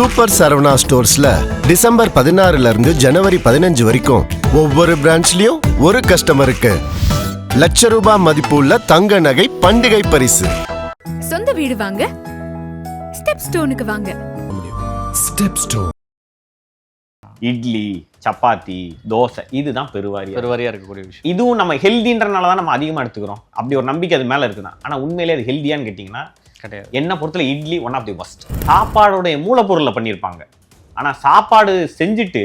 Super Saravana ஸ்டோர்ஸ்ல December 16 இருந்து ஜனவரி 15 வரைக்கும் ஒவ்வொரு பிரான்ச்லயும் ஒரு கஸ்டமருக்கு ₹1,00,000 மதிப்புள்ள தங்க நகை பண்டிகை பரிசு. சொந்த வீடு வாங்க ஸ்டெப் ஸ்டோனுக்கு வாங்க. Step stone. இட்லி, சப்பாத்தி, தோசை இதுதான் பெருவாரியா இருக்கக்கூடிய விஷயம். இதுவும் நம்ம ஹெல்தின்றனால தான் நம்ம அதிகமாக எடுத்துக்கிறோம். அப்படி ஒரு நம்பிக்கை அது மேலே இருக்குதான். ஆனால் உண்மையிலே அது ஹெல்தியான்னு கேட்டிங்கன்னா கிடையாது. என்ன பொறுத்தல idli one of the first. சாப்பாடோடைய மூலப்பொருளை பண்ணியிருப்பாங்க. ஆனால் சாப்பாடு செஞ்சுட்டு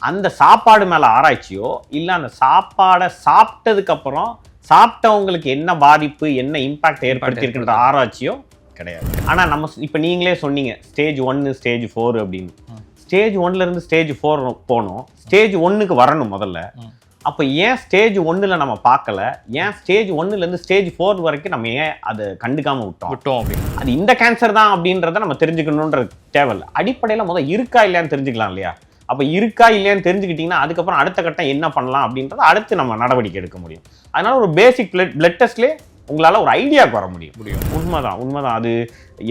அந்த சாப்பாடு மேலே ஆராய்ச்சியோ இல்லை அந்த சாப்பாடை சாப்பிட்டதுக்கப்புறம் சாப்பிட்டவங்களுக்கு என்ன பாதிப்பு என்ன இம்பாக்ட் ஏற்படுத்தியிருக்கின்ற ஆராய்ச்சியோ கிடையாது. ஆனால் நம்ம இப்போ நீங்களே சொன்னீங்க ஸ்டேஜ் 1 ஸ்டேஜ் 4 அப்படின்னு. ஸ்டேஜ் 1லேருந்து ஸ்டேஜ் 4 போகணும். ஸ்டேஜ் 1க்கு வரணும் முதல்ல. அப்போ ஏன் ஸ்டேஜ் 1ல் நம்ம பார்க்கல, ஏன் ஸ்டேஜ் 1லேருந்து ஸ்டேஜ் 4 வரைக்கும் நம்ம ஏன் அதை கண்டுக்காமல் விட்டோம் அப்படின்னு. அது இந்த கேன்சர் தான் அப்படின்றத நம்ம தெரிஞ்சுக்கணுன்றது தேவையில்லை. அடிப்படையில் முதல் இருக்கா இல்லையான்னு தெரிஞ்சுக்கலாம் இல்லையா? அப்போ இருக்கா இல்லையான்னு தெரிஞ்சுக்கிட்டிங்கன்னா அதுக்கப்புறம் அடுத்த கட்டம் என்ன பண்ணலாம் அப்படின்றத அடுத்து நம்ம நடவடிக்கை எடுக்க முடியும். அதனால ஒரு பேசிக் பிளட் டெஸ்ட்லேயே உங்களால் ஒரு ஐடியாவுக்கு வர முடியும். உண்மைதான். அது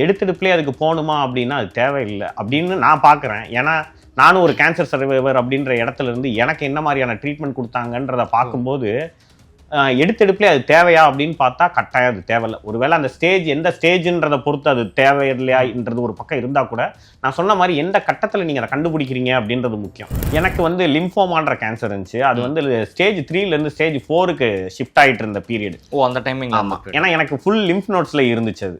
எடுத்தெடுப்புலேயே அதுக்கு போகணுமா அப்படின்னா அது தேவையில்லை அப்படின்னு நான் பார்க்குறேன். ஏன்னா நானும் ஒரு கேன்சர் சர்வைவர் அப்படின்ற இடத்துல இருந்து எனக்கு என்ன மாதிரியான ட்ரீட்மெண்ட் கொடுத்தாங்கன்றத பார்க்கும்போது எடுத்தெடுப்புலேயே அது தேவையா அப்படின்னு பார்த்தா கட்டாயம் அது தேவையில்லை. ஒருவேளை அந்த ஸ்டேஜ் எந்த ஸ்டேஜுன்றதை பொறுத்து அது தேவையில்லையான்றது ஒரு பக்கம் இருந்தால் கூட நான் சொன்ன மாதிரி எந்த கட்டத்தில் நீங்கள் அதை கண்டுபிடிக்கிறீங்க அப்படின்றது முக்கியம். எனக்கு லிம்ஃபோமான்ற கேன்சர் இருந்துச்சு. அது ஸ்டேஜ் 3லேருந்து ஸ்டேஜ் 4க்கு ஷிஃப்ட் ஆகிட்டு இருந்த பீரியட். அந்த டைமிங். ஆமாம், ஏன்னா எனக்கு ஃபுல் லிம்ஃப் நோட்ஸில் இருந்துச்சு அது.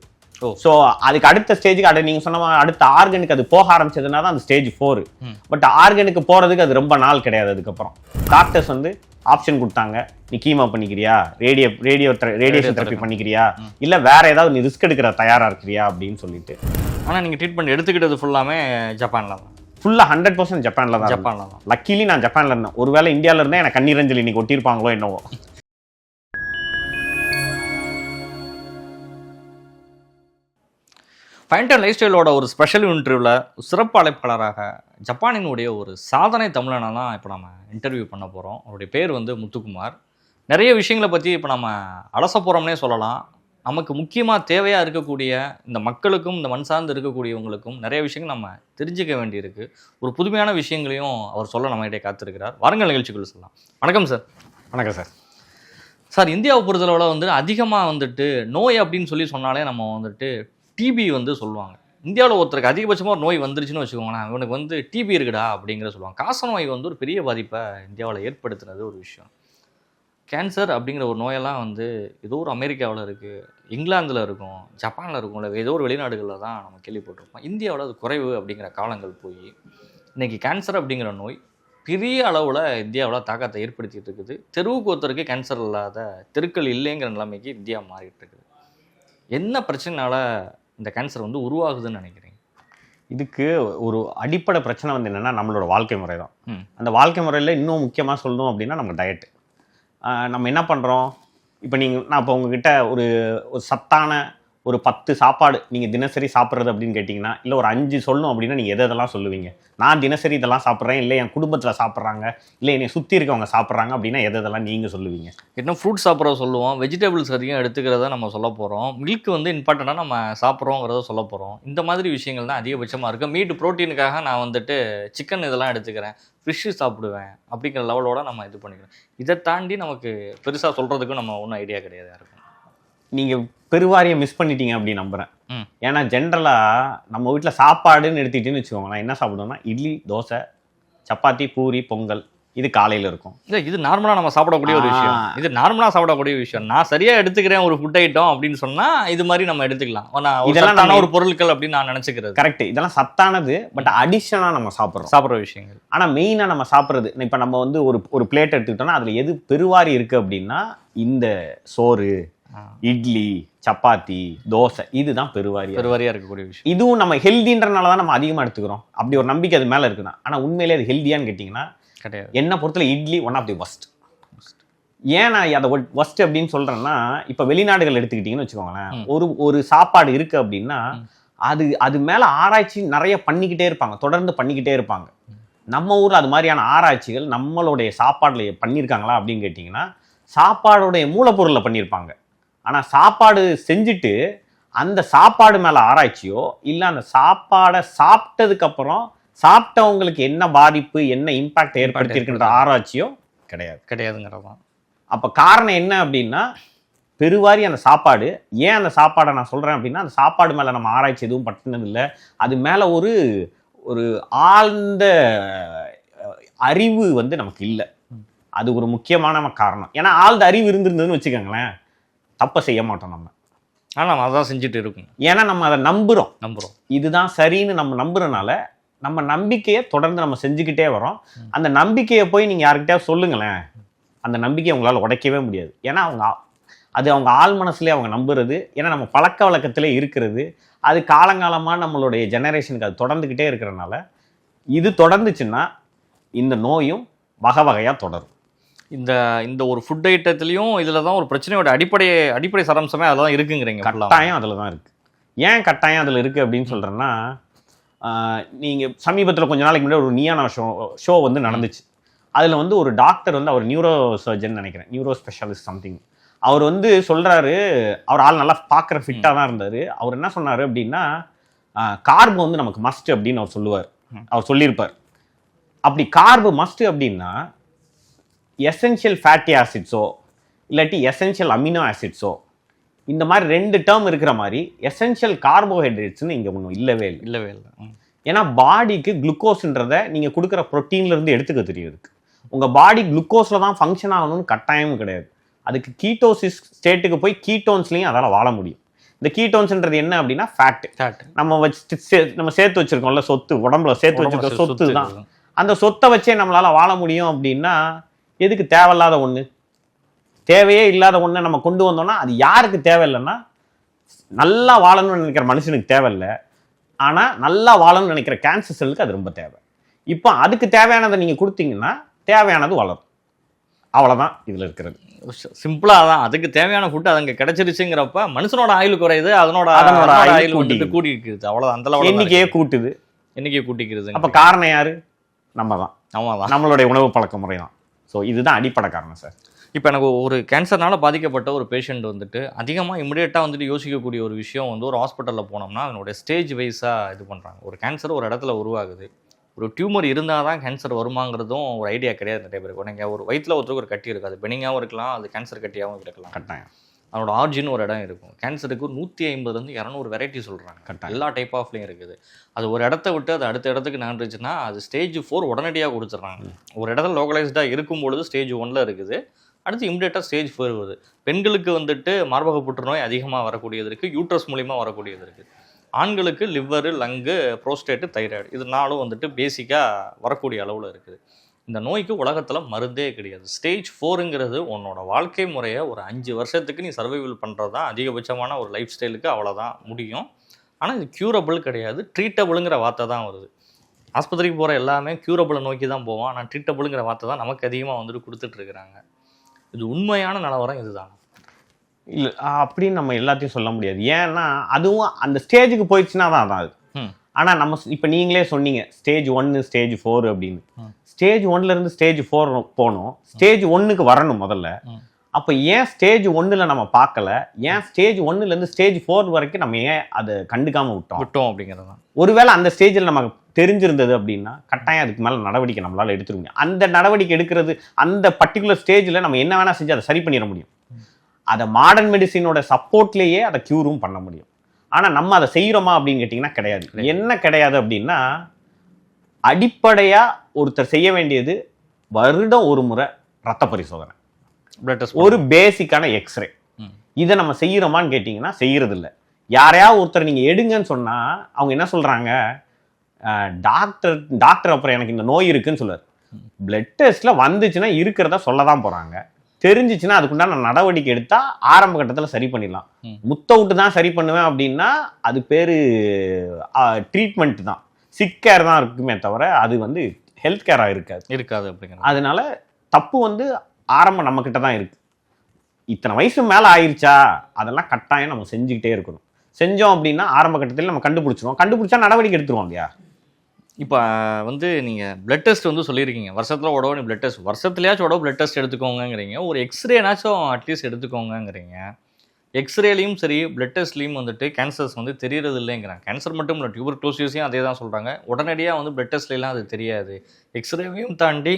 ஸோ அதுக்கு அடுத்த ஸ்டேஜுக்கு நீங்கள் சொன்ன மாதிரி அடுத்த ஆர்கனுக்கு அது போக ஆரம்பிச்சதுனா தான் அந்த ஸ்டேஜ் 4. பட் ஆர்கனுக்கு போகிறதுக்கு அது ரொம்ப நாள் கிடையாது. அதுக்கப்புறம் டாக்டர்ஸ் ஆப்ஷன் கொடுத்தாங்க. நீ கீமோ பண்ணிக்கிறியா, ரேடியேஷன் தெரப்பி பண்ணிக்கிறியா, இல்லை வேற ஏதாவது நீ ரிஸ்க் எடுக்கிற தயாராக இருக்கிறியா அப்படின்னு சொல்லிட்டு. ஆனால் நீங்கள் ட்ரீட்மெண்ட் எடுத்துக்கிட்டது ஃபுல்லாமே ஜப்பானில் தான். ஃபுல்லாக 100% ஜப்பானில் தான். லக்கிலி நான் ஜப்பானில் இருந்தேன். ஒருவேளை இந்தியாவில் இருந்தேன் எனக்கு கண்ணீரஞ்சலி இன்னைக்கு ஒட்டியிருப்பாங்களோ என்னவோ. ஃபைன் லைஃப் ஸ்டைலோட ஒரு ஸ்பெஷல் இன்டர்வியூவில் சிறப்பு அழைப்பாளராக ஜப்பானினுடைய ஒரு சாதனை தமிழனை தான் இப்போ நம்ம இன்டர்வியூ பண்ண போகிறோம். அவருடைய பேர் முத்துக்குமார். நிறைய விஷயங்களை பற்றி இப்போ நம்ம அலச போகிறோம்னே சொல்லலாம். நமக்கு முக்கியமாக தேவையாக இருக்கக்கூடிய இந்த மக்களுக்கும் இந்த மண் சார்ந்து இருக்கக்கூடியவங்களுக்கும் நிறைய விஷயங்கள் நம்ம தெரிஞ்சுக்க வேண்டியிருக்கு. ஒரு புதுமையான விஷயங்களையும் அவர் சொல்ல நம்ம கிட்டே காத்திருக்கிறார். வாருங்கள் நிகழ்ச்சிக்குள்ள சொல்லலாம். வணக்கம் சார். வணக்கம் சார். சார், இந்தியாவை பொறுத்தளவில் அதிகமாக நோய் அப்படின்னு சொல்லி சொன்னாலே நம்ம டிபி சொல்லுவாங்க. இந்தியாவில் ஒருத்தருக்கு அதிகபட்சமாக ஒரு நோய் வந்துருச்சுன்னு வச்சுக்கோங்களேன், இவனுக்கு டிபி இருக்குடா அப்படிங்கிற சொல்லுவாங்க. காசநோய் ஒரு பெரிய பாதிப்பை இந்தியாவில் ஏற்படுத்தினது ஒரு விஷயம். கேன்சர் அப்படிங்கிற ஒரு நோயெல்லாம் ஏதோ ஒரு அமெரிக்காவில் இருக்குது, இங்கிலாந்தில் இருக்கும், ஜப்பானில் இருக்கும், இல்லை ஏதோ ஒரு வெளிநாடுகளில் தான் நம்ம கேள்விப்பட்டிருப்போம். இந்தியாவில் அது குறைவு அப்படிங்கிற காலங்கள் போய் இன்றைக்கி கேன்சர் அப்படிங்கிற நோய் பெரிய அளவில் இந்தியாவில் தாக்கத்தை ஏற்படுத்திகிட்டு இருக்குது. தெருவுக்கு ஒருத்தருக்கு கேன்சர் இல்லாத தெருக்கள் இல்லைங்கிற நிலைமைக்கு இந்தியா மாறிட்டு இருக்குது. என்ன பிரச்சனைனால இந்த கேன்சர் உருவாகுதுன்னு நினைக்கிறீங்க? இதுக்கு ஒரு அடிப்படை பிரச்சனை என்னென்னா நம்மளோட வாழ்க்கை முறை தான். அந்த வாழ்க்கை முறையில் இன்னும் முக்கியமாக சொல்லணும் அப்படின்னா நம்ம டயட்டு. நம்ம என்ன பண்ணுறோம், இப்போ நான் இப்போ உங்ககிட்ட ஒரு சத்தான ஒரு 10 சாப்பாடு நீங்கள் தினசரி சாப்பிட்றது அப்படின்னு கேட்டிங்கன்னா, இல்லை ஒரு 5 சொல்லணும் அப்படின்னா நீங்கள் எதெல்லாம் சொல்லுவீங்க? நான் தினசரி இதெல்லாம் சாப்பிட்றேன், இல்லை என் குடும்பத்தில் சாப்பிட்றாங்க, இல்லை என்னை சுற்றி இருக்கவங்க சாப்பிட்றாங்க அப்படின்னா எதெல்லாம் நீங்கள் சொல்லுவீங்க? இன்னும் ஃப்ரூட் சாப்பிட்றத சொல்லுவோம், வெஜிடபிள்ஸ் அதிகம் எடுத்துக்கிறத நம்ம சொல்ல போகிறோம், மில்க் இம்பார்ட்டண்ட்டாக நம்ம சாப்பிட்றோங்கிறத சொல்ல போகிறோம். இந்த மாதிரி விஷயங்கள் தான் அதிகபட்சமாக இருக்குது. மீட் ப்ரோட்டீனுக்காக நான் சிக்கன் இதெல்லாம் எடுத்துக்கிறேன், ஃபிஷ்ஷு சாப்பிடுவேன் அப்படிங்கிற லெவலோட நம்ம இது பண்ணிக்கிறோம். இதை தாண்டி நமக்கு பெருசாக சொல்கிறதுக்கும் நம்ம ஒன்றும் ஐடியா கிடையாது யாருக்கும். நீங்கள் பெருவாரியை மிஸ் பண்ணிட்டீங்க அப்படின்னு நம்புகிறேன். ஏன்னா ஜென்ரலாக நம்ம வீட்டில் சாப்பாடுன்னு எடுத்துக்கிட்டேன்னு வச்சுக்கோங்களேன், என்ன சாப்பிடுவோம்னா இட்லி, தோசை, சப்பாத்தி, பூரி, பொங்கல், இது காலையில் இருக்கும். இல்லை, இது நார்மலாக நம்ம சாப்பிடக்கூடிய ஒரு விஷயம். இது நார்மலாக சாப்பிடக்கூடிய விஷயம். நான் சரியாக எடுத்துக்கிறேன் ஒரு ஃபுட் ஐட்டம் அப்படின்னு சொன்னால் இது மாதிரி நம்ம எடுத்துக்கலாம். இதெல்லாம் நான் ஒரு பொருட்கள் அப்படின்னு நான் நினச்சிக்கிறது. கரெக்ட், இதெல்லாம் சத்தானது. பட் அடிஷனாக நம்ம சாப்பிட்ற விஷயங்கள். ஆனால் மெயினாக நம்ம சாப்பிட்றது, இப்போ நம்ம ஒரு பிளேட் எடுத்துக்கிட்டோம்னா அதில் எது பெருவாரி இருக்குது அப்படின்னா இந்த சோறு, இட்லி, சப்பாத்தி, தோசை இதுதான் பெருவாரியா இருக்கக்கூடிய விஷயம். இதுவும் நம்ம ஹெல்தின்றனால தான் நம்ம அதிகமாக எடுத்துக்கிறோம். அப்படி ஒரு நம்பிக்கை அது மேலே இருக்குதான். ஆனால் உண்மையிலே அது ஹெல்தியான்னு கேட்டிங்கன்னா கிடையாது. என்ன பொறுத்தல idli one of the first. ஏன் நான் அதை ஃபர்ஸ்ட் அப்படின்னு சொல்கிறேன்னா, இப்போ வெளிநாடுகள் எடுத்துக்கிட்டிங்கன்னு வச்சுக்கோங்களேன், ஒரு சாப்பாடு இருக்குது அப்படின்னா அது மேலே ஆராய்ச்சி நிறைய பண்ணிக்கிட்டே இருப்பாங்க, தொடர்ந்து பண்ணிக்கிட்டே இருப்பாங்க. நம்ம ஊரில் அது மாதிரியான ஆராய்ச்சிகள் நம்மளுடைய சாப்பாடில் பண்ணியிருக்காங்களா அப்படின்னு கேட்டிங்கன்னா சாப்பாடுடைய மூலப்பொருளில் பண்ணியிருப்பாங்க. ஆனால் சாப்பாடு செஞ்சுட்டு அந்த சாப்பாடு மேல ஆராய்ச்சியோ இல்ல அந்த சாப்பாடை சாப்பிட்டதுக்கு அப்புறம் சாப்பிட்டவங்களுக்கு என்ன பாதிப்பு என்ன இம்பாக்ட் ஏற்படுத்தியிருக்கின்ற ஆராய்ச்சியோ கிடையாதுங்கிறதான். அப்ப காரணம் என்ன அப்படின்னா பெருவாரி அந்த சாப்பாடு. ஏன் அந்த சாப்பாடை நான் சொல்றேன் அப்படின்னா அந்த சாப்பாடு மேல நம்ம ஆராய்ச்சி எதுவும் பட்டினது இல்லை. அது மேல ஒரு ஒரு ஆழ்ந்த அறிவு வந்து நமக்கு இல்லை. அது ஒரு முக்கியமான காரணம். ஏன்னா ஆழ்ந்த அறிவு இருந்திருந்ததுன்னு வச்சுக்கோங்களேன், தப்பை செய்ய மாட்டோம் நம்ம. ஆனால் நம்ம அதான் செஞ்சுட்டு இருக்கோம். ஏன்னா நம்ம அதை நம்புறோம். இதுதான் சரின்னு நம்ம நம்புறனால நம்ம நம்பிக்கையை தொடர்ந்து நம்ம செஞ்சுக்கிட்டே வரோம். அந்த நம்பிக்கையை போய் நீங்க யாருக்கிட்டே சொல்லுங்களேன், அந்த நம்பிக்கையை உங்களால் உடைக்கவே முடியாது. ஏன்னா அவங்க ஆள் மனசுலேயே அவங்க நம்புறது. ஏன்னா நம்ம பழக்க வழக்கத்திலே இருக்கிறது. அது காலங்காலமாக நம்மளுடைய ஜெனரேஷனுக்கு அது தொடர்ந்துக்கிட்டே இருக்கிறனால இது தொடர்ந்துச்சுன்னா இந்த நோயும் வகை வகையாக தொடரும். இந்த ஒரு ஃபுட் ஐட்டத்துலையும் இதில் தான் ஒரு பிரச்சனையோட அடிப்படை சாராம்சமே அதெல்லாம் இருக்குங்கிறீங்க. கட்டாயம் அதில் தான் இருக்குது. ஏன் கட்டாயம் அதில் இருக்குது அப்படின்னு சொல்கிறேன்னா, நீங்கள் சமீபத்தில் கொஞ்ச நாளைக்கு முன்னாடி ஒரு நியானா ஷோ வந்து நடந்துச்சு. அதில் வந்து ஒரு டாக்டர் வந்து அவர் நியூரோ சர்ஜன் நினைக்கிறேன், நியூரோ ஸ்பெஷலிஸ்ட் சம்திங். அவர் வந்து சொல்கிறாரு, அவர் ஆள் நல்லா பார்க்குற ஃபிட்டாக தான் இருந்தார். அவர் என்ன சொன்னார் அப்படின்னா, கார்பு வந்து நமக்கு மஸ்ட் அப்படின்னு அவர் சொல்லியிருப்பார். அப்படி கார்பு மஸ்ட் அப்படின்னா எசென்ஷியல் ஃபேட்டி ஆசிட்ஸோ இல்லாட்டி எசென்ஷியல் அமினோ ஆசிட்ஸோ இந்த மாதிரி 2 டேர்ம் இருக்கிற மாதிரி எசென்ஷியல் கார்போஹைட்ரேட்ஸ்னு இங்கே ஒன்றும் இல்லவே இல்லை. ஏன்னா பாடிக்கு குளுக்கோஸ்ன்றதை நீங்கள் கொடுக்குற ப்ரோட்டீன்லேருந்து எடுத்துக்க தெரியுது. உங்கள் பாடி குளுக்கோஸில் தான் ஃபங்க்ஷன் ஆகணும்னு கட்டாயமும் கிடையாது. அதுக்கு கீட்டோசிஸ் ஸ்டேட்டுக்கு போய் கீட்டோன்ஸ்லையும் அதால் வாழ முடியும். இந்த கீட்டோன்ஸ்ன்றது என்ன அப்படின்னா ஃபேட்டு. நம்ம சேர்த்து வச்சிருக்கோம்ல சொத்து, உடம்புல சேர்த்து வச்சிருக்க சொத்து தான். அந்த சொத்தை வச்சே நம்மளால வாழ முடியும். அப்படின்னா எதுக்கு தேவையில்லாத ஒன்று, தேவையே இல்லாத ஒன்று நம்ம கொண்டு வந்தோம்னா அது யாருக்கு தேவையில்லைன்னா நல்லா வாழணும்னு நினைக்கிற மனுஷனுக்கு தேவையில்லை. ஆனால் நல்லா வாழணும்னு நினைக்கிற கேன்சர் செல்லுக்கு அது ரொம்ப தேவை. இப்போ அதுக்கு தேவையானதை நீங்கள் கொடுத்தீங்கன்னா தேவையானது வளரும். அவ்வளோதான் இதில் இருக்கிறது. சிம்பிளாக தான் அதுக்கு தேவையான ஃபுட்டு அது அங்கே கிடைச்சிருச்சுங்கிறப்ப மனுஷனோட ஆயுள் குறையுது, அதனோட ஆயுள் கூட்டிக்கிறது. அவ்வளோதான். அந்த எண்ணிக்கையே கூட்டிக்கிறது. அப்போ காரணம் யாரு? நம்ம தான். நம்மளுடைய உணவு பழக்க முறை தான். ஸோ இதுதான் அடிப்படை காரணம் சார். இப்போ எனக்கு ஒரு கேன்சர்னால பாதிக்கப்பட்ட ஒரு பேஷண்ட் வந்துட்டு அதிகமாக இமிடியேட்டாக வந்துட்டு யோசிக்கக்கூடிய ஒரு விஷயம் வந்து ஒரு ஹாஸ்பிட்டலில் போனோம்னா அதனுடைய ஸ்டேஜ் வைஸாக இது பண்ணுறாங்க. ஒரு கேன்சர் ஒரு இடத்துல உருவாகுது, ஒரு டியூமர் இருந்தால் தான் கேன்சர் வருமாங்கிறதும் ஒரு ஐடியா கிடையாது நிறைய பேருக்கு. நீங்கள் ஒரு வயிற்றில் ஒருத்தருக்கு ஒரு கட்டி இருக்காது, பெனிங்காகவும் இருக்கலாம், அது கேன்சர் கட்டியாகவும் இருக்கலாம். கட்டாயம் அதனோட ஆர்ஜின் ஒரு இடம் இருக்கும். கேன்சருக்கு 150 to 200 வெரைட்டி சொல்கிறாங்க. எல்லா டைப் ஆஃப்லையும் இருக்குது. அது ஒரு இடத்த விட்டு அது அடுத்த இடத்துக்கு நகர்ந்துச்சுன்னா அது ஸ்டேஜ் 4 உடனடியாக கொடுத்துட்றாங்க. ஒரு இடத்துல லோக்கலைஸ்டாக இருக்கும் பொழுது ஸ்டேஜ் 1 இருக்குது, அடுத்து இமிடியேட்டாக ஸ்டேஜ் 4 வருது. பெண்களுக்கு வந்துட்டு மார்பக புற்றுநோய் அதிகமாக வரக்கூடியது இருக்குது, யூட்ரஸ் மூலிமா வரக்கூடியது இருக்குது. ஆண்களுக்கு லிவரு, லங்கு, ப்ரோஸ்டேட்டு, தைராய்டு இது 4 வந்துட்டு பேசிக்காக வரக்கூடிய அளவில் இருக்குது. இந்த நோய்க்கு உலகத்தில் மருந்தே கிடையாது. ஸ்டேஜ் 4ங்கிறது உன்னோட வாழ்க்கை முறையை ஒரு 5 வருஷத்துக்கு நீ சர்வைவல் பண்ணுறது தான் அதிகபட்சமான ஒரு லைஃப் ஸ்டைலுக்கு அவ்வளோதான் முடியும். ஆனால் இது க்யூரபிள் கிடையாது, ட்ரீட்டபிளுங்கிற வார்த்தை தான் வருது. ஆஸ்பத்திரிக்கு போகிற எல்லாமே க்யூரபிளை நோக்கி தான் போவோம், ஆனால் ட்ரீட்டபிளுங்கிற வார்த்தை தான் நமக்கு அதிகமாக வந்துட்டு கொடுத்துட்ருக்குறாங்க. இது உண்மையான நிலவரம் இதுதான். இல்லை அப்படின்னு நம்ம எல்லாத்தையும் சொல்ல முடியாது. ஏன்னா அதுவும் அந்த ஸ்டேஜுக்கு போயிடுச்சுன்னா தான் அது. ஆனால் நம்ம இப்போ நீங்களே சொன்னீங்க ஸ்டேஜ் 1 ஸ்டேஜ் 4 அப்படின்னு. ஸ்டேஜ் 1லேருந்து ஸ்டேஜ் 4 போகணும், ஸ்டேஜ் 1க்கு வரணும் முதல்ல. அப்போ ஏன் ஸ்டேஜ் 1ல் நம்ம பார்க்கல, ஏன் ஸ்டேஜ் 1லேருந்து ஸ்டேஜ் 4 வரைக்கும் நம்ம ஏன் அதை கண்டுக்காமல் விட்டோம் அப்படிங்கிறது தான். ஒருவேளை அந்த ஸ்டேஜில் நமக்கு தெரிஞ்சிருந்தது அப்படின்னா கட்டாயம் அதுக்கு மேலே நடவடிக்கை நம்மளால் எடுத்துட முடியும். அந்த நடவடிக்கை எடுக்கிறது அந்த பர்டிகுலர் ஸ்டேஜில் நம்ம என்ன வேணால் செஞ்சு அதை சரி பண்ணிட முடியும். அதை மாடர்ன் மெடிசினோட சப்போர்ட்லேயே அதை க்யூரும் பண்ண முடியும். ஆனால் நம்ம அதை செய்கிறோமா அப்படின்னு கேட்டிங்கன்னா கிடையாது. என்ன கிடையாது அப்படின்னா அடிப்படையாக ஒருத்தர் செய்ய வேண்டியது வருடம் ஒரு முறை ரத்த பரிசோதனை, ஒரு பேசிக்கான எக்ஸ்ரே. இதை நம்ம செய்கிறோமான்னு கேட்டிங்கன்னா செய்கிறது இல்லை. யாரையாவது ஒருத்தர் நீங்கள் எடுங்கன்னு சொன்னால் அவங்க என்ன சொல்கிறாங்க, டாக்டர் அப்புறம் எனக்கு இந்த நோய் இருக்குன்னு சொல்லுவார். பிளட் டெஸ்ட்டில் வந்துச்சுன்னா இருக்கிறதா சொல்ல தான் போகிறாங்க. தெரிஞ்சிச்சுன்னா அதுக்குண்டான நடவடிக்கை எடுத்தால் ஆரம்ப கட்டத்தில் சரி பண்ணிடலாம். முத்த விட்டு தான் சரி பண்ணுவேன் அப்படின்னா அது பேர் ட்ரீட்மெண்ட் தான், சிக் கேர் தான் இருக்குமே தவிர அது வந்து ஹெல்த் கேராக இருக்காது அப்படிங்கிற. அதனால தப்பு வந்து ஆரம்பம் நம்மக்கிட்ட தான் இருக்குது. இத்தனை வயசு மேலே ஆயிடுச்சா அதெல்லாம் கட்டாயம் நம்ம செஞ்சுக்கிட்டே இருக்கணும். செஞ்சோம் அப்படின்னா ஆரம்ப கட்டத்தில் நம்ம கண்டுபிடிச்சா நடவடிக்கை எடுத்துருவோம் இல்லையா. இப்போ வந்து நீங்கள் பிளட் டெஸ்ட் வந்து சொல்லியிருக்கீங்க, வருஷத்தில் உடவு நீ பிளட் டெஸ்ட், வருஷத்துலையாச்சும் உடவு பிளட் டெஸ்ட் எடுத்துக்கோங்கிறீங்க, ஒரு எக்ஸ்ரேனாச்சும் அட்லீஸ்ட் எடுத்துக்கோங்கிறீங்க. எக்ஸ்ரேலையும் சரி பிளட் டெஸ்ட்லையும் வந்துட்டு கேன்சர்ஸ் வந்து தெரியறது இல்லைங்கிறாங்க. கேன்சர் மட்டும் இல்லை, டியூபர்குலோசிஸையும் அதே தான் சொல்கிறாங்க. உடனடியாக வந்து பிளட் டெஸ்ட்லாம் அது தெரியாது. எக்ஸ்ரேவையும் தாண்டி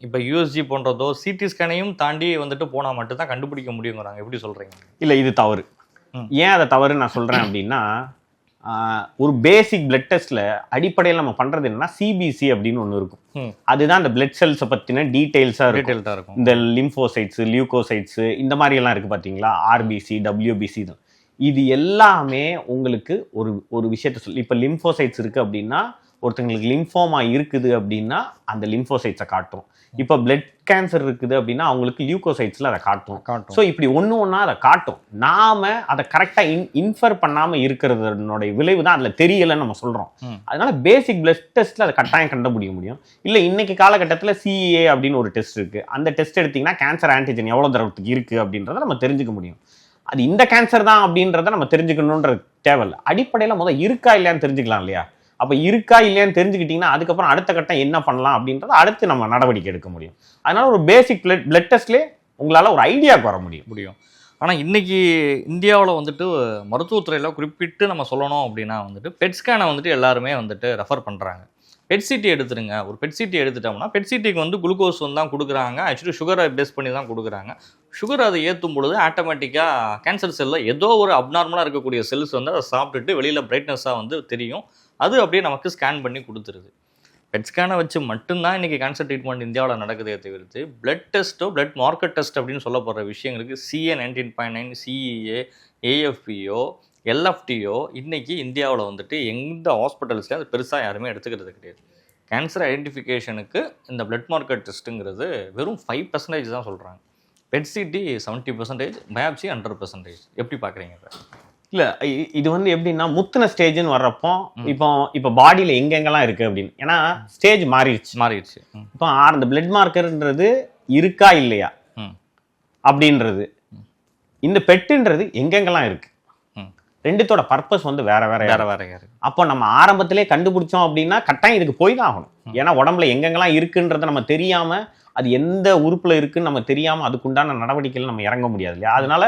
இப்போ யூஎஸ்ஜி போன்றதோ சிடி ஸ்கேனையும் தாண்டி வந்துட்டு போனால் மட்டும்தான் கண்டுபிடிக்க முடியுங்கிறாங்க. எப்படி சொல்கிறீங்க? இல்லை, இது தவறு. ஏன் அதை தவறு நான் சொல்கிறேன் அப்படின்னா, ஒரு பேசிக் பிளட் டெஸ்ட்ல அடிப்படையில் நம்ம பண்றது என்னன்னா சிபிசி அப்படின்னு ஒன்று இருக்கும். அதுதான் இந்த பிளட் செல்ஸை பற்றின டீட்டெயில்ஸாக இருக்கும். இந்த லிம்போசைட்ஸ், லியூகோசைட்ஸ் இந்த மாதிரி எல்லாம் இருக்கு பார்த்தீங்களா, ஆர்பிசி, டபிள்யூபிசி தான். இது எல்லாமே உங்களுக்கு ஒரு விஷயத்த சொல்லி, இப்போ லிம்போசைட்ஸ் இருக்கு அப்படின்னா ஒருத்தங்களுக்கு லிம்போமா இருக்குது அப்படின்னா அந்த லிம்போசைட்ஸை காட்டும். இப்போ பிளட் கேன்சர் இருக்குது அப்படின்னா அவங்களுக்கு லியூகோசைட்ஸ்ல அதை காட்டும். ஸோ இப்படி ஒன்னா அதை காட்டும். நாம அதை கரெக்டாக இன்ஃபர் பண்ணாம இருக்கிறதனுடைய விளைவு தான் அதில் தெரியலைன்னு நம்ம சொல்றோம். அதனால பேசிக் பிளட் டெஸ்ட்ல அதை கட்டாயம் கண்டுபிடிக்க முடியும். இல்லை இன்னைக்கு காலகட்டத்தில் சிஏ அப்படின்னு ஒரு டெஸ்ட் இருக்கு. அந்த டெஸ்ட் எடுத்தீங்கன்னா கேன்சர் ஆன்டிஜன் எவ்வளோ தரத்துக்கு இருக்கு அப்படின்றத நம்ம தெரிஞ்சுக்க முடியும். அது இந்த கேன்சர் தான் அப்படின்றத நம்ம தெரிஞ்சுக்கணுன்றது தேவையில்லை. அடிப்படையில் முதல் இருக்கா இல்லையான்னு தெரிஞ்சுக்கலாம் இல்லையா? அப்போ இருக்கா இல்லையான்னு தெரிஞ்சுக்கிட்டீங்கன்னா அதுக்கப்புறம் அடுத்த கட்டம் என்ன பண்ணலாம் அப்படின்றத அடுத்து நம்ம நடவடிக்கை எடுக்க முடியும். அதனால ஒரு பேசிக் பிளட் டெஸ்ட்லேயே உங்களால் ஒரு ஐடியாவுக்கு வர முடியும். ஆனால் இன்னைக்கு இந்தியாவில் வந்துட்டு மருத்துவத்துறையில் குறிப்பிட்டு நம்ம சொல்லணும் அப்படின்னா வந்துட்டு பெட் ஸ்கேனை வந்துட்டு எல்லாருமே வந்துட்டு ரெஃபர் பண்ணுறாங்க. பெட் சிடி எடுத்துருங்க. ஒரு பெட் சிடி எடுத்துட்டோம்னா பெட் சிட்டிக்கு வந்து குளுக்கோஸ் வந்து தான் கொடுக்குறாங்க. ஆக்சுவலி சுகரை பேஸ் பண்ணி தான் கொடுக்குறாங்க. சுகர் அதை ஏற்றும் பொழுது ஆட்டோமேட்டிக்காக கேன்சர் செல்லில் ஏதோ ஒரு அப்நார்மலாக இருக்கக்கூடிய செல்ஸ் வந்து அதை சாப்பிட்டுட்டு வெளியில் பிரைட்னஸாக வந்து தெரியும். அது அப்படியே நமக்கு ஸ்கேன் பண்ணி கொடுத்துருது. பெட் ஸ்கேனை வச்சு மட்டும்தான் இன்றைக்கி கேன்சர் ட்ரீட்மெண்ட் இந்தியாவில் நடக்குதே தவிர்த்து பிளட் டெஸ்ட்டோ பிளட் மார்க்கெட் டெஸ்ட் அப்படின்னு சொல்லப்படுற விஷயங்களுக்கு CA 19.9, CEA, AFPO, LFTO இன்றைக்கி இந்தியாவில் வந்துட்டு எந்த ஹாஸ்பிட்டல்ஸ்லையும் அது பெருசாக யாருமே எடுத்துக்கிறது கிடையாது. கேன்சர் ஐடென்டிஃபிகேஷனுக்கு இந்த பிளட் மார்க்கெட் டெஸ்ட்டுங்கிறது வெறும் 5% தான் சொல்கிறாங்க. Bed CD 70%, biopsy 100%. எப்படி பார்க்குறீங்க சார்? இல்லை, இது வந்து எப்படின்னா முத்தின ஸ்டேஜ்னு வர்றப்போ இப்போ பாடியில் எங்கெங்கெல்லாம் இருக்குது அப்படின்னு, ஏன்னா ஸ்டேஜ் மாறிடுச்சு. இப்போ அந்த பிளட் மார்க்கர்ன்றது இருக்கா இல்லையா அப்படின்றது, இந்த பெட்டுன்றது எங்கெங்கெல்லாம் இருக்கு, ரெண்டுத்தோட பர்பஸ் வந்து வேற இருக்கு. அப்போ நம்ம ஆரம்பத்திலே கண்டுபிடிச்சோம் அப்படின்னா கட்டாயம் இதுக்கு போய் தான் ஆகணும். ஏன்னா உடம்புல எங்கெங்கெல்லாம் இருக்குன்றத நம்ம தெரியாம, அது எந்த உறுப்புல இருக்குன்னு நம்ம தெரியாம அதுக்குண்டான நடவடிக்கைகள் நம்ம இறங்க முடியாது இல்லையா? அதனால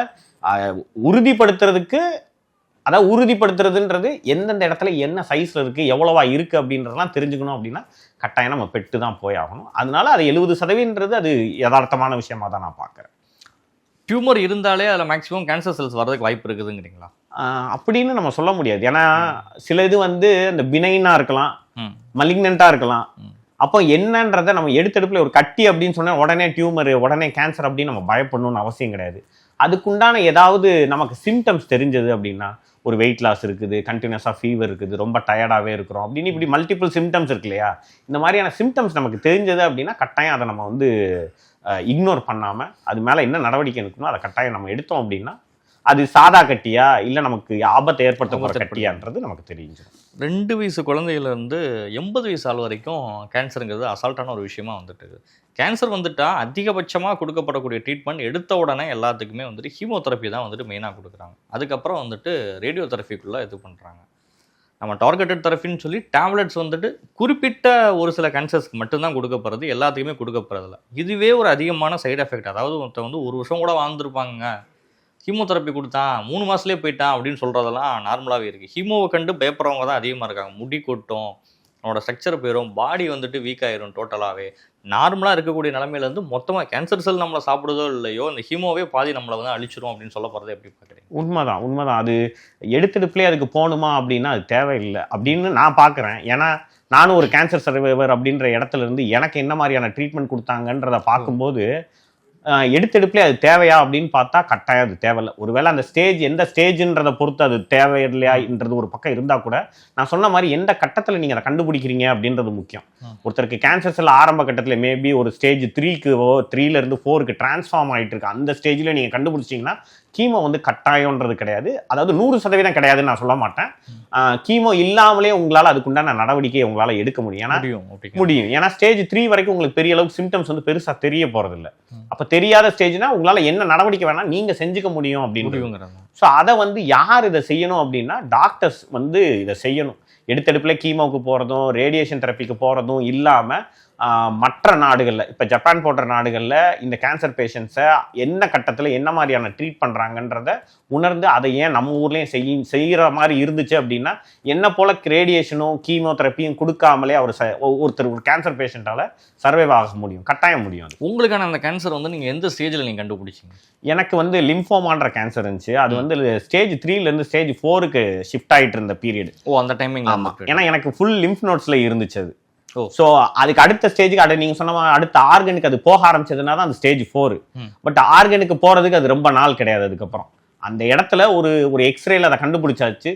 உறுதிப்படுத்துறதுன்றது எந்தெந்த இடத்துல என்ன சைஸ்ல இருக்கு, எவ்வளவா இருக்கு அப்படின்றதெல்லாம் தெரிஞ்சுக்கணும். அப்படின்னா கட்டாயம் நம்ம பெட்டு தான் போய் ஆகணும். அதனால அது 70% அது யதார்த்தமான விஷயமா தான் நான் பார்க்குறேன். டியூமர் இருந்தாலே அதில் மேக்ஸிமம் கேன்சர் செல்ஸ் வரதுக்கு வாய்ப்பு இருக்குதுங்கிறீங்களா? அப்படின்னு நம்ம சொல்ல முடியாது. ஏன்னா சில இது வந்து இந்த பினைனா இருக்கலாம், மலிக்னண்டா இருக்கலாம். அப்போ என்னன்றதை நம்ம எடுத்தெடுப்புல ஒரு கட்டி அப்படின்னு சொன்னா உடனே டியூமர், உடனே கேன்சர் அப்படின்னு நம்ம பயப்படணும்னு அவசியம் கிடையாது. அதுக்குண்டான ஏதாவது நமக்கு சிம்டம்ஸ் தெரிஞ்சது அப்படின்னா, ஒரு வெயிட் லாஸ் இருக்குது, கண்டினியூஸாக ஃபீவர் இருக்குது, ரொம்ப டயர்டாகவே இருக்கிறோம் அப்படின்னு இப்படி மல்டிபிள் சிம்டம்ஸ் இருக்கு இல்லையா? இந்த மாதிரியான சிம்டம்ஸ் நமக்கு தெரிஞ்சது அப்படின்னா கட்டாயம் அதை நம்ம வந்து இக்னோர் பண்ணாமல் அது மேலே என்ன நடவடிக்கை எடுக்கணும் அதை கட்டாயம் நம்ம எடுத்தோம் அப்படின்னா அது சாதா கட்டியா இல்லை நமக்கு ஆபத்தை ஏற்படுத்த போகிற கட்டியான்றது நமக்கு தெரிஞ்சிடும். 2 வயசு குழந்தையிலேருந்து 80 வயசு ஆள் வரைக்கும் கேன்சருங்கிறது அசால்ட்டான ஒரு விஷயமா வந்துட்டு. கேன்சர் வந்துட்டா அதிகபட்சமாக கொடுக்கப்படக்கூடிய ட்ரீட்மெண்ட் எடுத்த உடனே எல்லாத்துக்குமே வந்துட்டு ஹீமோதெரப்பி தான் வந்துட்டு மெயினாக கொடுக்குறாங்க. அதுக்கப்புறம் வந்துட்டு ரேடியோ தெரப்பிக்குள்ளே இது பண்ணுறாங்க. நம்ம டார்கெட்டட் தெரப்பின்னு சொல்லி டேப்லெட்ஸ் வந்துட்டு குறிப்பிட்ட ஒரு சில கேன்சர்ஸ்க்கு மட்டும்தான் கொடுக்கப்படுறது, எல்லாத்துக்குமே கொடுக்கப்படுறதில்ல. இதுவே ஒரு அதிகமான சைடு எஃபெக்ட். அதாவது ஒருத்தர் வந்து 1 வருஷம் கூட வாழ்ந்துருப்பாங்க, ஹீமோதெரப்பி கொடுத்தான் 3 மாதத்துலேயே போயிட்டான் அப்படின்னு சொல்கிறதெல்லாம் நார்மலாகவே இருக்குது. ஹீமோவை கண்டு பயப்படுறவங்க தான் அதிகமாக இருக்காங்க. முடி கொட்டும், அவனோட ஸ்ட்ரக்சர் போயிடும், பாடி வந்துட்டு வீக் ஆயிரும். டோட்டலாகவே நார்மலாக இருக்கக்கூடிய நிலமையிலேருந்து மொத்தமாக கேன்சர் செல் நம்மளை சாப்பிடுதோ இல்லையோ இந்த ஹீமோவே பாதி நம்மளை வந்து அழிச்சிரும் அப்படின்னு சொல்ல போகிறத எப்படி பார்க்குறீங்க? உண்மைதான். அது எடுத்தெடுப்புலேயே அதுக்கு போகணுமா அப்படின்னா அது தேவையில்லை அப்படின்னு நான் பார்க்குறேன். ஏன்னா நானும் ஒரு கேன்சர் சர்வைவர் அப்படின்ற இடத்துல இருந்து எனக்கு என்ன மாதிரியான ட்ரீட்மெண்ட் கொடுத்தாங்கன்றதை பார்க்கும்போது எடுத்தெடுப்புலேயே அது தேவையா அப்படின்னு பார்த்தா கட்டாயம் அது தேவையில்லை. ஒருவேளை அந்த ஸ்டேஜ் எந்த ஸ்டேஜ்ன்றதை பொறுத்து அது தேவையில்லையான்றது ஒரு பக்கம் இருந்தால் கூட, நான் சொன்ன மாதிரி எந்த கட்டத்தில் நீங்கள் அதை கண்டுபிடிக்கிறீங்க அப்படின்றது முக்கியம். ஒருத்தருக்கு கேன்சர் செல் ஆரம்ப கட்டத்தில் மேபி ஒரு ஸ்டேஜ் 3லேருந்து 4க்கு டிரான்ஸ்ஃபார்ம் ஆகிட்டு இருக்கு, அந்த ஸ்டேஜில் நீங்கள் கண்டுபிடிச்சிங்கன்னா கீமோ வந்து கட்டாயம்ன்றது கிடையாது. அதாவது 100% கிடையாதுன்னு நான் சொல்ல மாட்டேன். கீமோ இல்லாமலே உங்களால் அதுக்குண்டான நடவடிக்கையை உங்களால் எடுக்க முடியும். ஏன்னா ஸ்டேஜ் 3 வரைக்கும் உங்களுக்கு பெரிய அளவுக்கு சிம்டம்ஸ் வந்து பெருசாக தெரிய போகிறதில்ல. அப்போ தெரியாத ஸ்டேஜ்னா உங்களால் என்ன நடவடிக்கை வேணால் நீங்கள் செஞ்சுக்க முடியும் அப்படின்னு. ஸோ அதை வந்து யார் இதை செய்யணும் அப்படின்னா டாக்டர்ஸ் வந்து இதை செய்யணும். எடுத்தெடுப்பில் கீமோவுக்கு போகிறதும் ரேடியேஷன் தெரப்பிக்கு போகிறதும் இல்லாமல் மற்ற நாடுகளில் இப்போ ஜப்பான் போன்ற நாடுகளில் இந்த கேன்சர் பேஷண்ட்ஸை என்ன கட்டத்தில் என்ன மாதிரியான ட்ரீட் பண்ணுறாங்கன்றத உணர்ந்து அதை ஏன் நம்ம ஊர்லேயும் செய்கிற மாதிரி இருந்துச்சு அப்படின்னா என்ன போல் ரேடியேஷனும் கீமோதெரப்பியும் கொடுக்காமலே ஒருத்தர் ஒரு கேன்சர் பேஷண்ட்டால் சர்வைவ் ஆக முடியும், கட்டாயம் முடியும். அது உங்களுக்கான அந்த கேன்சர் வந்து நீங்கள் எந்த ஸ்டேஜில் நீங்கள் கண்டுபிடிச்சிங்க? எனக்கு வந்து லிம்ஃபோமான்ற கேன்சர் இருந்துச்சு. அது வந்து ஸ்டேஜ் 3லேருந்து ஸ்டேஜ் 4க்கு ஷிஃப்ட் ஆகிட்டு இருந்த பீரியட். அந்த டைமிங். ஆமாம், ஏன்னா எனக்கு ஃபுல் லிம்ஃப் நோட்ஸில் இருந்துச்சு அது. ஸோ அதுக்கு அடுத்த ஸ்டேஜுக்கு நீங்கள் சொன்ன அடுத்த ஆர்கனுக்கு அது போக ஆரம்பிச்சதுனா தான் அந்த ஸ்டேஜ் 4. பட் ஆர்கனுக்கு போகிறதுக்கு அது ரொம்ப நாள் கிடையாது. அதுக்கப்புறம் அந்த இடத்துல ஒரு எக்ஸ்ரேல அதை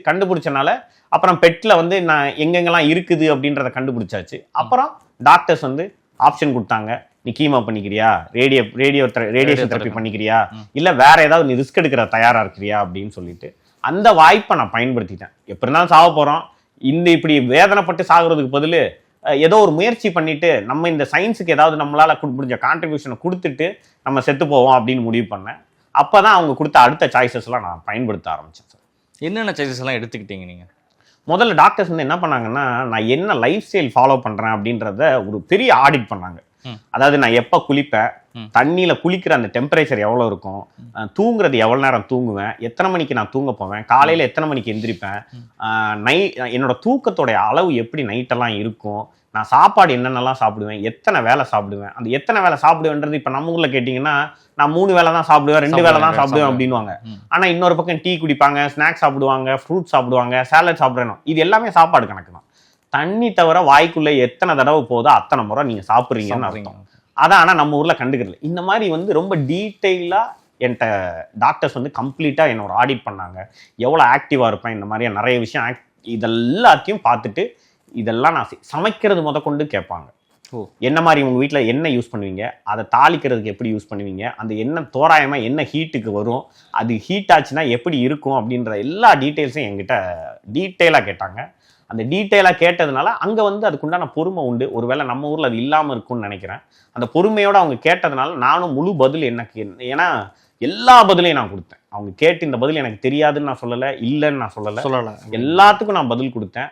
கண்டுபிடிச்சனால அப்புறம் பெட்டில் வந்து நான் எங்கெங்கெல்லாம் இருக்குது அப்படின்றத கண்டுபிடிச்சாச்சு. அப்புறம் டாக்டர்ஸ் வந்து ஆப்ஷன் கொடுத்தாங்க, நீ கீமோ பண்ணிக்கிறியா, ரேடியேஷன் தெரப்பி பண்ணிக்கிறியா, இல்லை வேற ஏதாவது நீ ரிஸ்க் எடுக்கிற தயாரா இருக்கிறியா அப்படின்னு சொல்லிட்டு அந்த வாய்ப்பை நான் பயன்படுத்திட்டேன். எப்படி இருந்தாலும் சாக போகிறோம், இப்படி வேதனைப்பட்டு சாகுறதுக்கு பதில் ஏதோ ஒரு முயற்சி பண்ணிட்டு நம்ம இந்த சயின்ஸுக்கு ஏதாவது நம்மளால முடிஞ்ச கான்ட்ரிபியூஷனை கொடுத்துட்டு நம்ம செத்து போவோம் அப்படின்னு முடிவு பண்ணேன். அப்போதான் அவங்க கொடுத்த அடுத்த சாய்ஸஸ்லாம் நான் பயன்படுத்த ஆரம்பிச்சேன் சார். என்னென்ன சாய்ஸஸ் எல்லாம் எடுத்துக்கிட்டீங்க நீங்கள்? முதல்ல டாக்டர்ஸ் வந்து என்ன பண்ணாங்கன்னா, நான் என்ன லைஃப் ஸ்டைல் ஃபாலோ பண்ணுறேன் அப்படின்றத ஒரு பெரிய ஆடிட் பண்ணாங்க. அதாவது நான் எப்போ குளிப்பேன், தண்ணியில் குளிக்கிற அந்த டெம்பரேச்சர் எவ்வளோ இருக்கும், தூங்குறது எவ்வளோ நேரம் தூங்குவேன், எத்தனை மணிக்கு நான் தூங்க போவேன், காலையில் எத்தனை மணிக்கு எந்திரிப்பேன், என்னோட தூக்கத்தோடைய அளவு எப்படி நைட்டெல்லாம் இருக்கும், நான் சாப்பாடு என்னென்னலாம் சாப்பிடுவேன், எத்தனை வேலை சாப்பிடுவேன். அந்த எத்தனை வேலை சாப்பிடுவேன்றது இப்போ நம்ம ஊரில் கேட்டிங்கன்னா நான் 3 வேலை தான் சாப்பிடுவேன், 2 வேலை தான் சாப்பிடுவேன் அப்படின்வாங்க. ஆனால் இன்னொரு பக்கம் டீ குடிப்பாங்க, ஸ்நாக்ஸ் சாப்பிடுவாங்க, ஃப்ரூட் சாப்பிடுவாங்க, சாலட் சாப்பிட்றேன். இது எல்லாமே சாப்பாடு கணக்கு தான். தண்ணி தவிர வாய்க்குள்ளே எத்தனை தடவை போதோ அத்தனை முறை நீங்கள் சாப்பிட்றீங்கன்னு அர்த்தம். அதான் ஆனால் நம்ம ஊரில் கண்டுக்கிறது. இந்த மாதிரி வந்து ரொம்ப டீட்டெயிலாக என்கிட்ட டாக்டர்ஸ் வந்து கம்ப்ளீட்டாக என்னோட ஆடிட் பண்ணாங்க. எவ்வளோ ஆக்டிவாக இருப்பேன், இந்த மாதிரியா நிறைய விஷயம் இதெல்லாத்தையும் பார்த்துட்டு இதெல்லாம் நான் சமைக்கிறது முதற்கொண்டு கேட்பாங்க. என்ன மாதிரி உங்கள் வீட்டில் என்ன யூஸ் பண்ணுவீங்க, அதை தாளிக்கிறதுக்கு எப்படி யூஸ் பண்ணுவீங்க, அந்த எண்ணெய் தோராயமாக என்ன ஹீட்டுக்கு வரும், அது ஹீட் ஆச்சுன்னா எப்படி இருக்கும் அப்படின்ற எல்லா டீட்டெயில்ஸும் என்கிட்ட டீட்டெயிலாக கேட்டாங்க. அந்த டீட்டெயிலாக கேட்டதுனால அங்கே வந்து அதுக்குண்டான பொறுமை உண்டு. ஒருவேளை நம்ம ஊரில் அது இல்லாமல் இருக்கும்னு நினைக்கிறேன். அந்த பொறுமையோடு அவங்க கேட்டதுனால நானும் முழு பதில் ஏன்னா எல்லா பதிலையும் நான் கொடுத்தேன். அவங்க கேட்டு இந்த பதில் எனக்கு தெரியாதுன்னு நான் சொல்லலை, இல்லைன்னு நான் சொல்லலை, எல்லாத்துக்கும் நான் பதில் கொடுத்தேன்.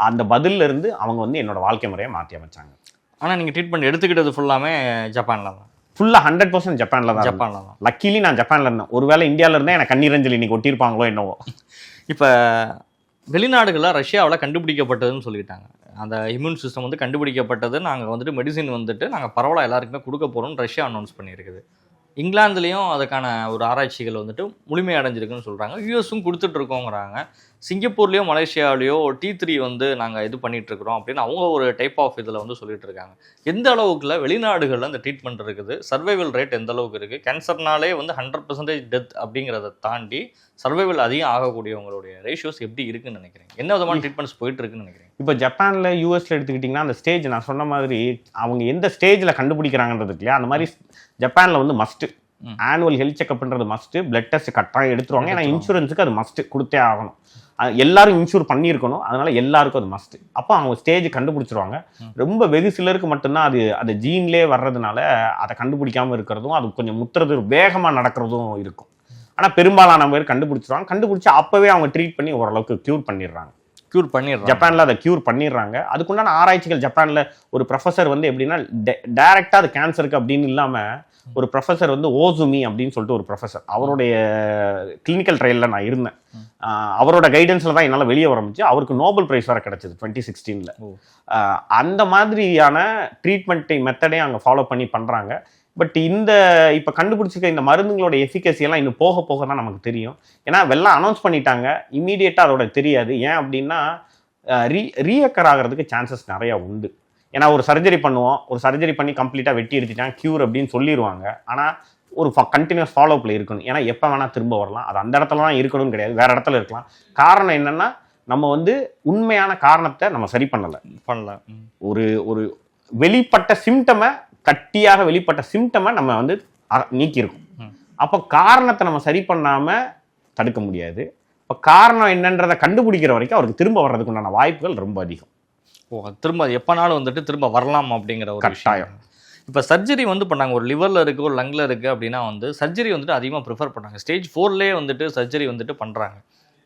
அந்த பதில்ல இருந்து அவங்க வந்து என்னோட வாழ்க்கை முறையை மாற்றி அமைச்சாங்க. ஆனால் நீங்கள் ட்ரீட்மெண்ட் எடுத்துக்கிட்டது ஃபுல்லாமே ஜப்பானில் தான்? ஃபுல்லாக 100% ஜப்பானில் தான். லக்கிலி நான் ஜப்பானில் இருந்தேன். ஒருவேளை இந்தியாவில் இருந்தேன் எனக்கு கண்ணீரஞ்சலி இன்னைக்கு ஒட்டியிருப்பாங்களோ என்னவோ. இப்போ வெளிநாடுகளில் ரஷ்யாவில் கண்டுபிடிக்கப்பட்டதுன்னு சொல்லிட்டாங்க. அந்த இம்யூன் சிஸ்டம் வந்து கண்டுபிடிக்கப்பட்டது, நாங்கள் வந்துட்டு மெடிசின் வந்துட்டு நாங்கள் பரவலாக எல்லாருக்குமே கொடுக்க போகிறோம்னு ரஷ்யா அனௌன்ஸ் பண்ணியிருக்குது. இங்கிலாந்துலேயும் அதுக்கான ஒரு ஆராய்ச்சிகள் வந்துட்டு முழுமை அடைஞ்சிருக்குன்னு சொல்கிறாங்க. யூஎஸும் கொடுத்துட்ருக்கோங்கிறாங்க. சிங்கப்பூர்லேயோ மலேசியாவிலேயோ T3 வந்து நாங்கள் இது பண்ணிகிட்ருக்குறோம் அப்படின்னு அவங்க ஒரு டைப் ஆஃப் இதில் வந்து சொல்லிட்டு இருக்காங்க. எந்த அளவுக்குள்ள வெளிநாடுகளில் அந்த ட்ரீட்மெண்ட் இருக்குது, சர்வைவல் ரேட் எந்த அளவுக்கு இருக்குது, கேன்சர்னாலே வந்து 100% டெத் அப்படிங்கிறத தாண்டி சர்வைவல் அதிகம் ஆகக்கூடியவங்களுடைய ரேஷியோஸ் எப்படி இருக்குன்னு நினைக்கிறீங்க? என்ன விதமான ட்ரீட்மெண்ட்ஸ் போயிட்டு இருக்குன்னு நினைக்கிறீங்க? இப்போ ஜப்பானில் யூஎஸில் எடுத்துக்கிட்டிங்கன்னா அந்த ஸ்டேஜ் நான் சொன்ன மாதிரி அவங்க எந்த ஸ்டேஜில் கண்டுபிடிக்கிறாங்கன்றது இல்லையா, அந்த மாதிரி ஜப்பானில் வந்து மஸ்ட்டு ஆனுவல் ஹெல்த் செக்அப்ன்றது மஸ்ட்டு. பிளட் டெஸ்ட் கட்டாயம் எடுத்துருவாங்க. ஏன்னா இன்சூரன்ஸுக்கு அது மஸ்ட்டு கொடுத்தே ஆகணும். எல்லாரும் இன்சூர் பண்ணியிருக்கணும். அதனால எல்லாருக்கும் அது மஸ்ட்டு. அப்போ அவங்க ஸ்டேஜ் கண்டுபிடிச்சிருவாங்க. ரொம்ப வெகு சிலருக்கு மட்டும்தான் அது ஜீன்லேயே வர்றதுனால அதை கண்டுபிடிக்காமல் இருக்கிறதும் அது கொஞ்சம் முத்துறது வேகமாக நடக்கிறதும் இருக்கும். ஆனால் பெரும்பாலான பேர் கண்டுபிடிச்சிருவாங்க. கண்டுபிடிச்சி அப்போவே அவங்க ட்ரீட் பண்ணி ஓரளவுக்கு க்யூர் பண்ணிடுறாங்க. ஜப்பானில் அதை க்யூர் பண்ணிடுறாங்க. அதுக்குண்டான ஆராய்ச்சிகள் ஜப்பானில் ஒரு ப்ரொஃபஸர் வந்து எப்படின்னா டைரெக்டாக அது கேன்சருக்கு அப்படின்னு இல்லாமல் ஒரு ப்ரொஃபஸர் வந்து ஓசுமி அப்படின்னு சொல்லிட்டு ஒரு ப்ரொஃபஸர், அவருடைய கிளினிக்கல் ட்ரையலில் நான் இருந்தேன். அவரோட கைடன்ஸில் தான் என்னால் வெளியே வர முடிஞ்சு. அவருக்கு நோபல் ப்ரைஸ் வர கிடச்சிது 2016. அந்த மாதிரியான ட்ரீட்மெண்ட்டை மெத்தடையும் அங்கே ஃபாலோ பண்ணி பண்ணுறாங்க. பட் இப்போ கண்டுபிடிச்சிக்க இந்த மருந்துங்களோட எஃபிகசியெல்லாம் இன்னும் போக போக தான் நமக்கு தெரியும். ஏன்னா வெள்ளம் அனௌன்ஸ் பண்ணிட்டாங்க, இம்மீடியட்டாக அதோட தெரியாது. ஏன் அப்படின்னா ரீஅக்கர் ஆகிறதுக்கு சான்சஸ் நிறையா உண்டு. ஏன்னா ஒரு சர்ஜரி பண்ணுவோம், ஒரு சர்ஜரி பண்ணி கம்ப்ளீட்டாக வெட்டி எடுத்துட்டாங்க க்யூர் அப்படின்னு சொல்லிடுவாங்க. ஆனால் ஒரு கண்டினியூஸ் ஃபாலோஅப்பில் இருக்கணும். ஏன்னா எப்போ வேணால் திரும்ப வரலாம். அது அந்த இடத்துல தான் இருக்கணும்னு கிடையாது, வேறு இடத்துல இருக்கலாம். காரணம் என்னென்னா நம்ம வந்து உண்மையான காரணத்தை நம்ம சரி பண்ணல. ஒரு வெளிப்பட்ட சிம்டமை, கட்டியாக வெளிப்பட்ட சிம்டமை நம்ம வந்து நீக்கியிருக்கோம். அப்போ காரணத்தை நம்ம சரி பண்ணாமல் தடுக்க முடியாது. இப்போ காரணம் என்னன்றதை கண்டுபிடிக்கிற வரைக்கும் அவருக்கு திரும்ப வர்றதுக்கு உண்டான வாய்ப்புகள் ரொம்ப அதிகம். திரும்ப எப்போனாலும் வந்துட்டு திரும்ப வரலாம் அப்படிங்கிற ஒரு கட்டாயம். இப்போ சர்ஜரி வந்து பண்ணாங்க, ஒரு லிவரில் இருக்குது, ஒரு லங்கில் இருக்குது அப்படின்னா வந்து சர்ஜரி வந்துட்டு அதிகமாக ப்ரிஃபர் பண்ணாங்க. ஸ்டேஜ் 4லேயே வந்துட்டு சர்ஜரி வந்துட்டு பண்ணுறாங்க.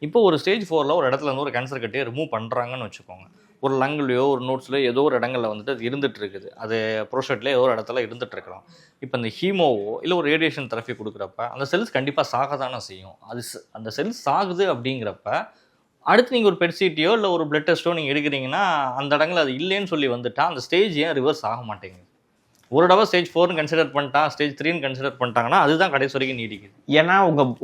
இப்போ ஒரு ஸ்டேஜ் 4ல் ஒரு இடத்துல இருந்து ஒரு கேன்சர் கட்டியை ரிமூவ் பண்ணுறாங்கன்னு வச்சுக்கோங்க. ஒரு லங்லையோ ஒரு நோட்ஸ்லையோ ஏதோ ஒரு இடங்கள்ல வந்துட்டு அது இருந்துட்டு இருக்குது. அது ப்ரோஸ்டேட்லேயே ஏதோ ஒரு இடத்துல இருந்துட்டு இருக்கலாம். இப்போ இந்த ஹீமோவோ இல்லை ஒரு ரேடியேஷன் தெரப்பி கொடுக்குறப்ப அந்த செல்ஸ் கண்டிப்பாக சாக தானே செய்யும். அது அந்த செல்ஸ் சாகுது அப்படிங்கிறப்ப அடுத்து நீங்கள் ஒரு பெட்சிட்டியோ இல்லை ஒரு பிளட் டெஸ்ட்டோ நீங்கள் எடுக்கிறீங்கன்னா அந்த இடங்கள் அது இல்லைன்னு சொல்லி வந்துட்டா அந்த ஸ்டேஜ் ஏன் ரிவர்ஸ் ஆக மாட்டேங்குது? ஒரு தடவை ஸ்டேஜ் 4ன்னு கன்சிடர் பண்ணிட்டா, ஸ்டேஜ் 3ன்னு கன்சிடர் பண்ணிட்டாங்கன்னா அதுதான் கடைசி வரைக்கும் நீடிக்குது. ஏன்னா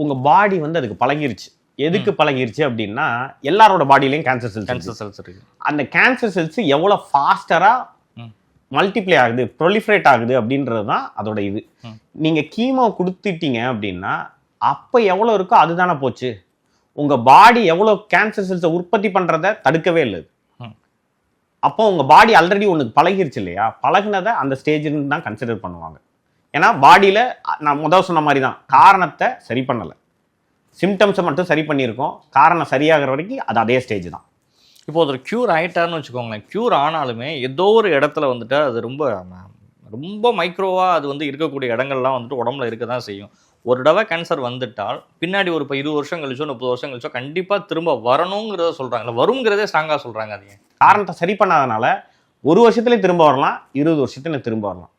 உங்க பாடி வந்து அதுக்கு பழகிருச்சு. எதுக்கு பழகிருச்சு அப்படின்னா, எல்லாரோட பாடியிலையும் கேன்சர் செல்ஸ் இருக்கு. அந்த கேன்சர் செல்ஸ் எவ்வளோ ஃபாஸ்டரா மல்டிப்ளை ஆகுது, ப்ரொலிஃபரேட் ஆகுது அப்படின்றது தான் அதோட இது. நீங்க கீமோ கொடுத்துட்டீங்க அப்படின்னா அப்போ எவ்வளோ இருக்கோ அதுதானே போச்சு. உங்க பாடி எவ்வளோ கேன்சர் செல்ஸை உற்பத்தி பண்றதை தடுக்கவே இல்லை. அப்போ உங்க பாடி ஆல்ரெடி ஒன்று பழகிருச்சு இல்லையா, பழகினதை அந்த ஸ்டேஜ்னு தான் கன்சிடர் பண்ணுவாங்க. ஏன்னா பாடியில நான் முதல் சொன்ன மாதிரி தான், காரணத்தை சரி பண்ணலை, சிம்டம்ஸை மட்டும் சரி பண்ணியிருக்கோம். காரணம் சரியாகிற வரைக்கும் அது அதே ஸ்டேஜ் தான். இப்போ ஒரு க்யூர் ஆகிட்டார்னு வச்சுக்கோங்களேன், க்யூர் ஆனாலுமே ஏதோ ஒரு இடத்துல வந்துட்டு அது ரொம்ப ரொம்ப மைக்ரோவாக அது வந்து இருக்கக்கூடிய இடங்கள்லாம் வந்துட்டு உடம்புல இருக்க தான் செய்யும். ஒரு தடவை கேன்சர் வந்துட்டால் பின்னாடி ஒரு இப்போ 20 வருஷம் கழிச்சோ 30 வருஷம் கழிச்சோ கண்டிப்பாக திரும்ப வரணுங்கிறத சொல்கிறாங்க, இல்லை வருங்கிறதே ஸ்ட்ராங்காக சொல்கிறாங்க. அது காரணத்தை சரி பண்ணாதனால 1 வருஷத்துலேயும் திரும்ப வரலாம், 20 வருஷத்துல திரும்ப வரலாம்.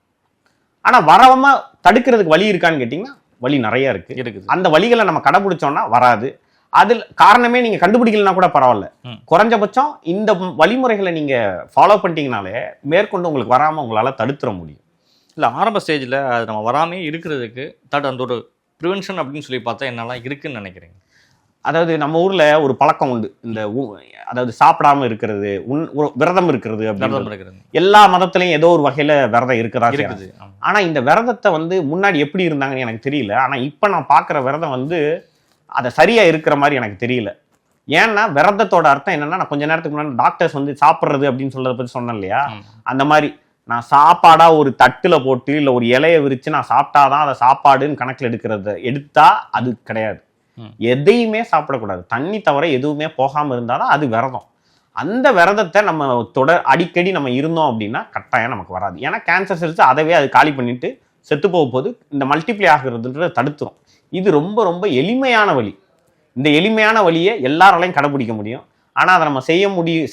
ஆனால் வரவமா தடுக்கிறதுக்கு வழி இருக்கான்னு கேட்டிங்கன்னா வழி நிறைய இருக்குது. அந்த வழிகளை நம்ம கடைபிடிச்சோம்னா வராது. அதில் காரணமே நீங்கள் கண்டுபிடிக்கலனா கூட பரவாயில்ல, குறைஞ்சபட்சம் இந்த வழிமுறைகளை நீங்கள் ஃபாலோ பண்ணிட்டீங்கனாலே மேற்கொண்டு உங்களுக்கு வராமல் உங்களால் தடுத்துட முடியும். இல்லை ஆரம்ப ஸ்டேஜில் அது நம்ம வராமே இருக்கிறதுக்கு அந்த ஒரு ப்ரிவென்ஷன் அப்படின்னு சொல்லி பார்த்தா என்னெல்லாம் இருக்குன்னு நினைக்கிறீங்க? அதாவது நம்ம ஊரில் ஒரு பழக்கம் உண்டு, இந்த அதாவது சாப்பிடாம இருக்கிறது, விரதம் இருக்கிறது அப்படின்னு. எல்லா மதத்துலையும் ஏதோ ஒரு வகையில் விரதம் இருக்கதா இருக்குது. ஆனால் இந்த விரதத்தை வந்து முன்னாடி எப்படி இருந்தாங்கன்னு எனக்கு தெரியல. ஆனால் இப்போ நான் பார்க்குற விரதம் வந்து அதை சரியாக இருக்கிற மாதிரி எனக்கு தெரியல. ஏன்னா விரதத்தோட அர்த்தம் என்னன்னா, நான் கொஞ்ச நேரத்துக்கு முன்னாடி டாக்டர்ஸ் வந்து சாப்பிட்றது அப்படின்னு சொல்றதை பற்றி சொன்னேன் இல்லையா, அந்த மாதிரி நான் சாப்பாடா ஒரு தட்டுல போட்டு இல்லை ஒரு இலையை விரிச்சு நான் சாப்பிட்டாதான் அதை சாப்பாடுன்னு கணக்கில் எடுத்தா அது கிடையாது. எதையுமே சாப்பிடக்கூடாது, தண்ணி தவிர எதுவுமே போகாம இருந்தாதான் அது விரதம். அந்த விரதத்தை நம்ம அடிக்கடி நம்ம இருந்தோம் அப்படின்னா கட்டாயம் நமக்கு வராது. ஏன்னா கேன்சர் செல்ஸ் அதவே அது காலி பண்ணிட்டு செத்து போது இந்த மல்டிப்ளை ஆகுறதுன்றதை தடுத்துரும். இது ரொம்ப ரொம்ப எளிமையான வழி. இந்த எளிமையான வழியை எல்லாராலையும் கடைபிடிக்க முடியும். ஆனால் அதை நம்ம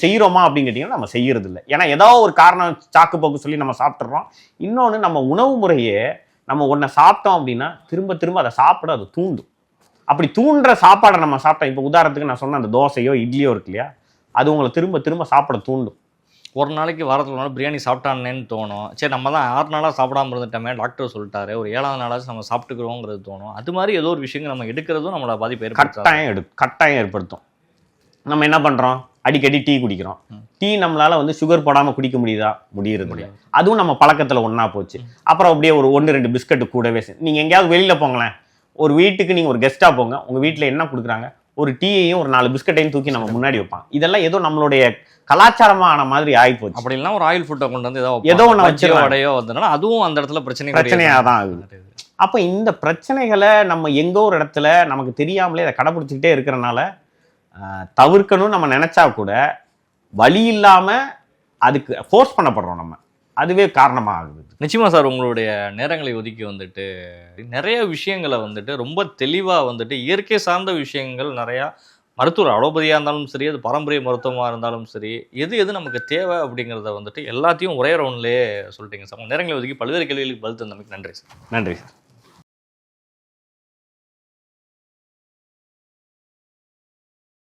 செய்கிறோமா அப்படின்னு கேட்டிங்கன்னா நம்ம செய்யறது இல்லை. ஏன்னா ஏதோ ஒரு காரணம் சாக்கு போக்கு சொல்லி நம்ம சாப்பிட்றோம். இன்னொன்று, நம்ம உணவு முறையே நம்ம ஒன்றை சாப்பிட்டோம் அப்படின்னா திரும்ப திரும்ப அதை சாப்பிட அது தூண்டும். அப்படி தூண்டுற சாப்பாடை நம்ம சாப்பிட்டோம், இப்போ உதாரணத்துக்கு நான் சொன்ன அந்த தோசையோ இட்லியோ இருக்கு இல்லையா, அது உங்களை திரும்ப திரும்ப சாப்பிட தூண்டும். ஒரு நாளைக்கு வாரத்தில் ஒரு நாள் பிரியாணி சாப்பிட்டானேன்னு தோணும். சரி, நம்ம தான் 6 நாளாக சாப்பிடாம இருந்துட்டோமே, டாக்டர் சொல்லிட்டாரு, ஒரு 7ஆவது நாளாச்சும் நம்ம சாப்பிட்டுக்கிறோங்கிறது தோணும். அது மாதிரி ஏதோ ஒரு விஷயங்கள் நம்ம எடுக்கிறதும் நம்மளோட பாதிப்பு கட்டாயம் ஏற்படுத்தும். நம்ம என்ன பண்ணுறோம், அடிக்கடி டீ குடிக்கிறோம். டீ நம்மளால வந்து சுகர் போடாமல் குடிக்க முடியாது. அதுவும் நம்ம பழக்கத்தில் ஒன்றா போச்சு. அப்புறம் அப்படியே ஒரு 1-2 பிஸ்கட்டு கூடவே. நீங்கள் எங்கேயாவது வெளியில் போங்களேன், ஒரு வீட்டுக்கு நீங்கள் ஒரு கெஸ்ட்டாக போங்க, உங்கள் வீட்டில் என்ன கொடுக்குறாங்க, ஒரு டீயையும் ஒரு 4 பிஸ்கட்டையும் தூக்கி நம்ம முன்னாடி வைப்பாங்க. இதெல்லாம் ஏதோ நம்மளுடைய கலாச்சாரமான மாதிரி ஆகிப்போச்சு. அப்படி இல்லைனா ஒரு ஆயில் ஃபுட்டை கொண்டு வந்து ஏதோ ஒன்று வச்சு அடையோ வந்ததுனால அதுவும் அந்த இடத்துல பிரச்சனையாக தான் ஆகுது. அப்போ இந்த பிரச்சனைகளை நம்ம எங்கோ ஒரு இடத்துல நமக்கு தெரியாமலே அதை கடைபிடிச்சிக்கிட்டே இருக்கிறனால தவிர்க்கணும்னு நம்ம நினைச்சா கூட வழி இல்லாம அதுக்கு ஃபோர்ஸ் பண்ணப்படுறோம் நம்ம. அதுவே காரணமாக ஆகுது. நிச்சயமா சார், உங்களுடைய நேரங்களை ஒதுக்கி வந்துட்டு நிறைய விஷயங்களை வந்துட்டு ரொம்ப தெளிவாக வந்துட்டு இயற்கை சார்ந்த விஷயங்கள் நிறையா, மருத்துவர் அலோபதியாக இருந்தாலும் சரி, அது பாரம்பரிய மருத்துவமாக இருந்தாலும் சரி, எது நமக்கு தேவை அப்படிங்கிறத வந்துட்டு எல்லாத்தையும் ஒரே ரவுண்ட்லேயே சொல்லிட்டீங்க சார். உங்கள் நேரங்களை ஒதுக்கி பல்வேறு கேள்விகளுக்கு பதில் தந்தமைக்கு நன்றி சார். நன்றி சார்.